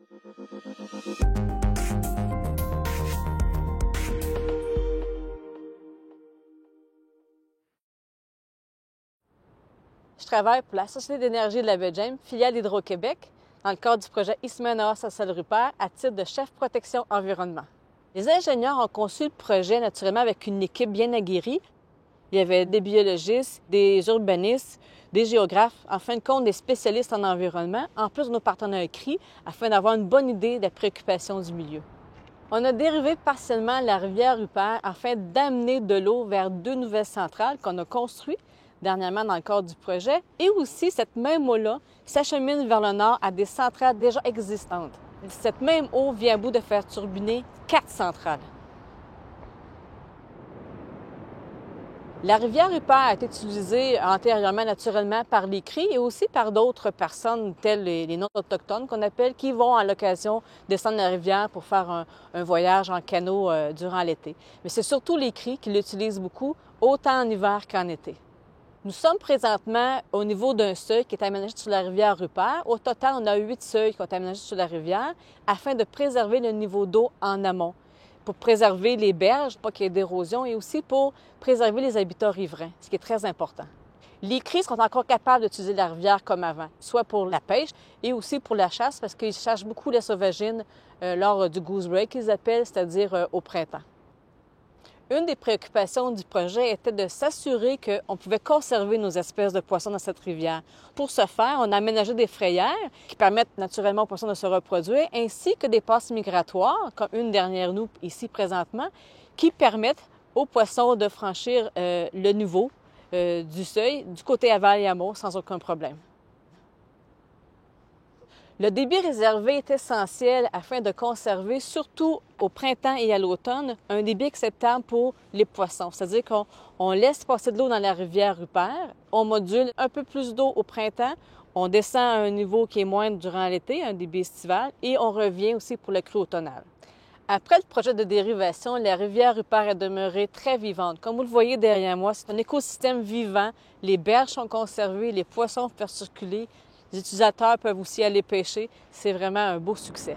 Je travaille pour la Société d'énergie de la Baie-James, filiale d'Hydro-Québec, dans le cadre du projet Ismena-Sassel-Rupert à titre de chef protection environnement. Les ingénieurs ont conçu le projet naturellement avec une équipe bien aguerrie. Il y avait des biologistes, des urbanistes, des géographes, en fin de compte des spécialistes en environnement, en plus de nos partenaires CRI, afin d'avoir une bonne idée des préoccupations du milieu. On a dérivé partiellement la rivière Rupert afin d'amener de l'eau vers 2 nouvelles centrales qu'on a construites dernièrement dans le cadre du projet, et aussi cette même eau-là s'achemine vers le nord à des centrales déjà existantes. Cette même eau vient à bout de faire turbiner 4 centrales. La rivière Rupert a été utilisée antérieurement naturellement par les cris et aussi par d'autres personnes telles les non-autochtones qu'on appelle, qui vont à l'occasion descendre la rivière pour faire un voyage en canot durant l'été. Mais c'est surtout les cris qui l'utilisent beaucoup, autant en hiver qu'en été. Nous sommes présentement au niveau d'un seuil qui est aménagé sur la rivière Rupert. Au total, on a 8 seuils qui sont aménagés sur la rivière afin de préserver le niveau d'eau en amont, pour préserver les berges, pas qu'il y ait d'érosion, et aussi pour préserver les habitats riverains, ce qui est très important. Les cris sont encore capables d'utiliser la rivière comme avant, soit pour la pêche et aussi pour la chasse, parce qu'ils chassent beaucoup la sauvagine lors du goose break, qu'ils appellent, c'est-à-dire au printemps. Une des préoccupations du projet était de s'assurer qu'on pouvait conserver nos espèces de poissons dans cette rivière. Pour ce faire, on a aménagé des frayères qui permettent naturellement aux poissons de se reproduire, ainsi que des passes migratoires, comme une derrière nous ici présentement, qui permettent aux poissons de franchir le niveau du seuil du côté aval et amont sans aucun problème. Le débit réservé est essentiel afin de conserver, surtout au printemps et à l'automne, un débit acceptable pour les poissons. C'est-à-dire qu'on laisse passer de l'eau dans la rivière Rupert, on module un peu plus d'eau au printemps, on descend à un niveau qui est moindre durant l'été, un débit estival, et on revient aussi pour le cru automnal. Après le projet de dérivation, la rivière Rupert est demeurée très vivante. Comme vous le voyez derrière moi, c'est un écosystème vivant. Les berges sont conservées, les poissons peuvent circuler. Les utilisateurs peuvent aussi aller pêcher. C'est vraiment un beau succès.